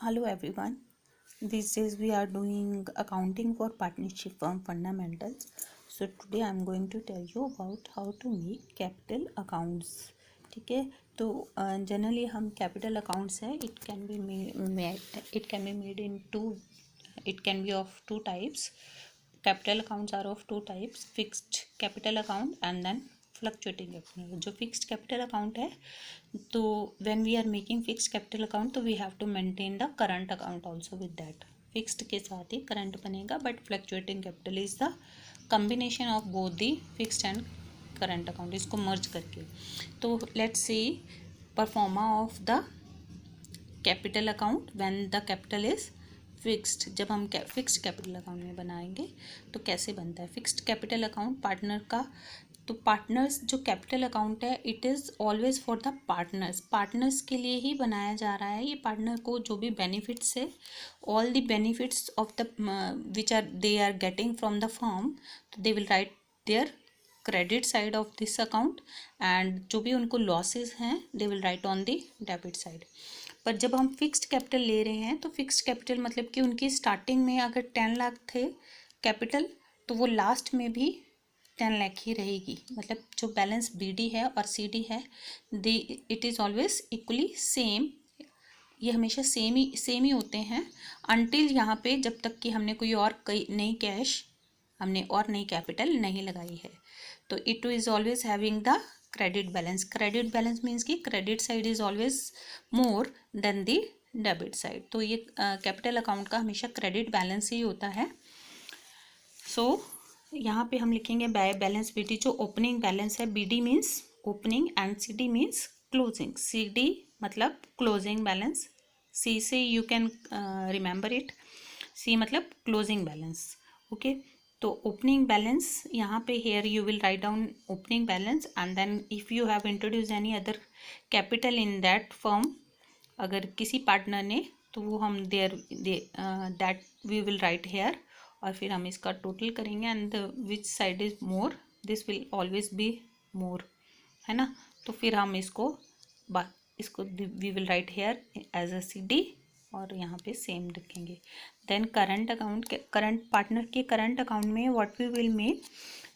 Hello everyone. These days we are doing accounting for partnership firm fundamentals. So today I am going to tell you about how to make capital accounts. ठीक है, तो generally हम capital accounts है it can be made in two, it can be of two types. Capital accounts are of two types, fixed capital account and then fluctuating capital. जो fixed capital account है, तो when we are making fixed capital account तो we have to maintain the current account also with that. Fixed के साथ ही current बनेगा, but fluctuating capital is the combination of both the fixed and current account, इसको मर्ज करके. तो let's see pro forma of the capital account when the capital is fixed. जब हम fixed capital account में बनाएंगे तो कैसे बनता है फिक्स्ड कैपिटल अकाउंट पार्टनर का. तो पार्टनर्स जो कैपिटल अकाउंट है it is always for the partners के लिए ही बनाया जा रहा है. ये पार्टनर को जो भी बेनिफिट्स है, all the benefits of the which are they are getting from the firm, तो they will write their credit side of this account, and जो भी उनको लॉसेस हैं they will write on the debit side. पर जब हम fixed capital ले रहे हैं तो फिक्स्ड कैपिटल मतलब कि उनकी स्टार्टिंग में अगर 10 लाख थे कैपिटल, तो वो लास्ट में भी 10 लाख ही रहेगी. मतलब जो बैलेंस बीडी है और सीडी है, they it is always equally same. ये हमेशा सेम ही होते हैं अनटिल यहाँ पे जब तक कि हमने कोई और नई कैश हमने और नई कैपिटल नहीं लगाई है. तो it is always having the credit balance means कि credit side is always more than the debit side. तो ये कैपिटल अकाउंट का हमेशा क्रेडिट बैलेंस ही होता है. सो यहाँ पे हम लिखेंगे बैलेंस बीडी. जो ओपनिंग बैलेंस है, BD means opening and CD means closing. CD मतलब क्लोजिंग बैलेंस, सी से you can remember it. C मतलब क्लोजिंग बैलेंस. ओके, तो ओपनिंग बैलेंस यहाँ पे here you will write down opening balance, and then if you have introduce any other capital in that firm, अगर किसी partner ने, तो वो हम that we will write here, और फिर हम इसका टोटल करेंगे and which side is more this will always be more, है ना. तो फिर हम इसको we will write here as a C D, और यहाँ पे सेम रखेंगे. Then current account, current partner के करंट अकाउंट में व्हाट वी विल मेक,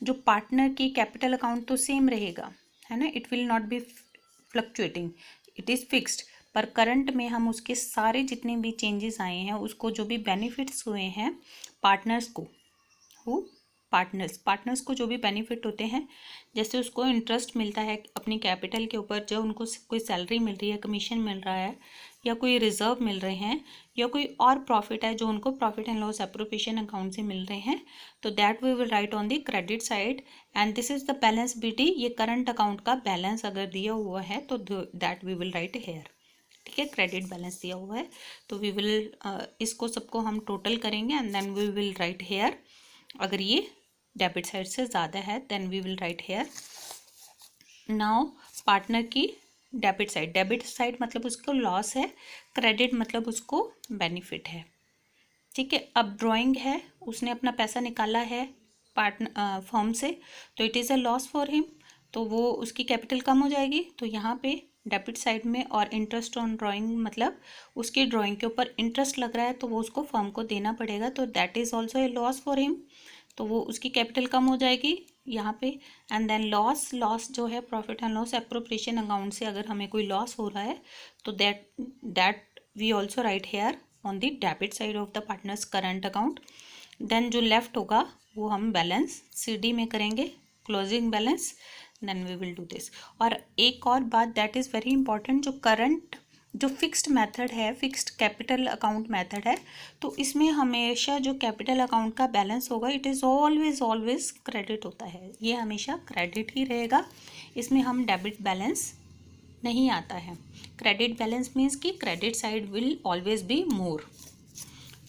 जो पार्टनर की कैपिटल अकाउंट तो सेम रहेगा, है ना. It will not be fluctuating, it is fixed. पर करंट में हम उसके सारे जितने भी चेंजेस आए हैं, उसको जो भी बेनिफिट्स हुए हैं पार्टनर्स को, पार्टनर्स को जो भी बेनिफिट होते हैं, जैसे उसको इंटरेस्ट मिलता है अपनी कैपिटल के ऊपर, जो उनको कोई सैलरी मिल रही है, कमीशन मिल रहा है, या कोई रिजर्व मिल रहे हैं, या कोई और प्रॉफिट है जो उनको profit and loss appropriation account से मिल रहे हैं, तो that we will write on the credit side, and this is the balance BD. ये करंट अकाउंट का बैलेंस अगर दिया हुआ है तो that we will write here. ठीक है, क्रेडिट बैलेंस दिया हुआ है तो वी विल इसको सबको हम टोटल करेंगे and then we will write here. अगर ये डेबिट साइड से ज़्यादा है then we will write here. Now partner की डेबिट साइड मतलब उसको लॉस है, क्रेडिट मतलब उसको बेनिफिट है. ठीक है, अब ड्राइंग है, उसने अपना पैसा निकाला है पार्टनर फर्म से, तो it is a loss for him, तो वो उसकी कैपिटल कम हो जाएगी. तो यहाँ पे डेबिट साइड में, और इंटरेस्ट ऑन ड्राइंग मतलब उसकी ड्राइंग के ऊपर इंटरेस्ट लग रहा है तो वो उसको फर्म को देना पड़ेगा, तो that is also a loss for him. तो वो उसकी कैपिटल कम हो जाएगी यहाँ पे. एंड देन लॉस जो है profit and loss appropriation account से अगर हमें कोई लॉस हो रहा है तो that we also write here on the debit side of the partners current account. Then जो लेफ्ट होगा वो हम बैलेंस सी डी में करेंगे, closing balance, then we will do this. और एक और बात दैट इज़ वेरी इंपॉर्टेंट, जो फिक्स्ड मेथड है, फिक्स्ड कैपिटल अकाउंट मेथड है, तो इसमें हमेशा जो कैपिटल अकाउंट का बैलेंस होगा इट इज़ ऑलवेज क्रेडिट होता है. ये हमेशा क्रेडिट ही रहेगा, इसमें हम डेबिट बैलेंस नहीं आता है. क्रेडिट बैलेंस मीन्स कि credit side will always be more.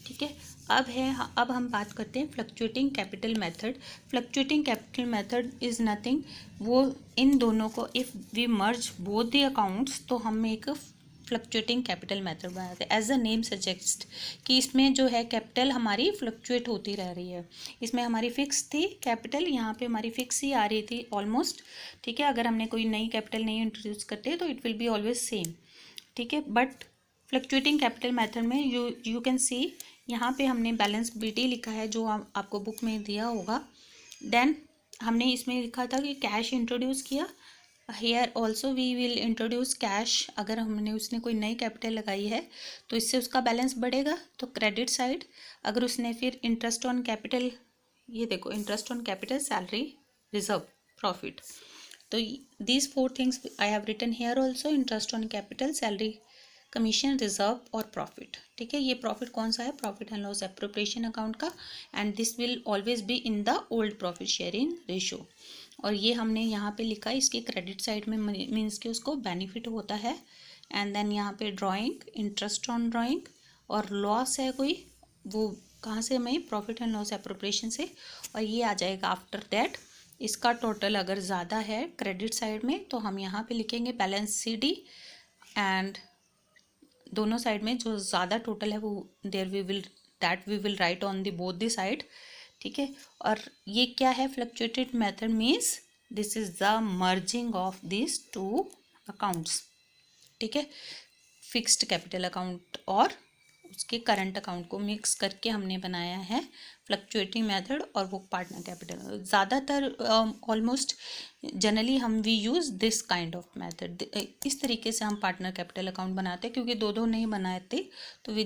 ठीक है, अब हम बात करते हैं fluctuating capital method. Fluctuating capital method is nothing, वो इन दोनों को if we merge both the accounts तो हम एक फ्लक्चुएटिंग कैपिटल मेथड बनाते हैं. एज अ नेम सजेस्ट कि इसमें जो है कैपिटल हमारी फ्लक्चुएट होती रह रही है. इसमें हमारी फिक्स थी कैपिटल, यहाँ पे हमारी फिक्स ही आ रही थी ऑलमोस्ट. ठीक है, अगर हमने कोई नई कैपिटल नहीं इंट्रोड्यूस करते तो it will be always same. ठीक है, बट फ्लक्चुएटिंग कैपिटल मेथड में यू कैन सी यहाँ पे हमने बैलेंस BT लिखा है जो आपको बुक में दिया होगा। देन हमने इसमें लिखा था कि कैश इंट्रोड्यूस किया। Here also we will introduce cash. अगर हमने उसने कोई नई कैपिटल लगाई है तो इससे उसका बैलेंस बढ़ेगा, तो क्रेडिट साइड। अगर उसने फिर इंटरेस्ट ऑन कैपिटल, ये देखो interest on capital, salary, reserve, profit, तो these 4 things I have written here also, interest on capital, salary, commission, reserve और प्रॉफिट। ठीक है, ये प्रॉफिट कौन सा है, profit and loss appropriation account का, and this will always be in the old profit sharing ratio. और ये हमने यहाँ पे लिखा है इसके क्रेडिट साइड में, मीन्स कि उसको बेनिफिट होता है। एंड देन यहाँ पे ड्राइंग, इंटरेस्ट ऑन ड्राइंग, और लॉस है कोई, वो कहाँ से, हमें प्रॉफिट एंड लॉस एप्रोप्रिएशन से, और ये आ जाएगा आफ्टर दैट। इसका टोटल अगर ज़्यादा है क्रेडिट साइड में तो हम यहाँ पे लिखेंगे बैलेंस CD, एंड दोनों साइड में जो ज़्यादा टोटल है वो that we will write on the both the side. ठीक है, और ये क्या है, fluctuated method means this is the merging of this 2 accounts. ठीक है, फिक्स्ड कैपिटल अकाउंट और उसके करंट अकाउंट को मिक्स करके हमने बनाया है फ्लक्चुएटिंग मेथड, और वो पार्टनर कैपिटल। ज़्यादातर ऑलमोस्ट जनरली हम we use this kind of method. इस तरीके से हम पार्टनर कैपिटल अकाउंट बनाते हैं, क्योंकि दो नहीं बनाते तो we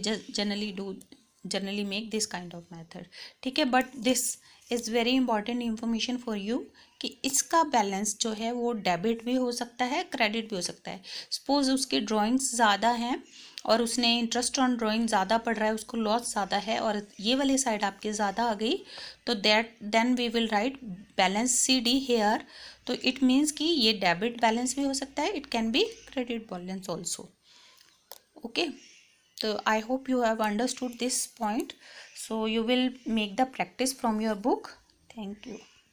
generally make this kind of method. ठीक है, but this is very important information for you कि इसका बैलेंस जो है वो डेबिट भी हो सकता है, क्रेडिट भी हो सकता है। सपोज उसके ड्राइंग्स ज़्यादा हैं और उसने इंटरेस्ट ऑन ड्राइंग ज़्यादा पड़ रहा है, उसको लॉस ज़्यादा है, और ये वाली साइड आपके ज़्यादा आ गई, तो then we will write balance CD here. तो इट मीन्स कि ये डेबिट बैलेंस भी हो सकता है, it can be credit balance also. Okay, so I hope you have understood this point, so you will make the practice from your book. Thank you.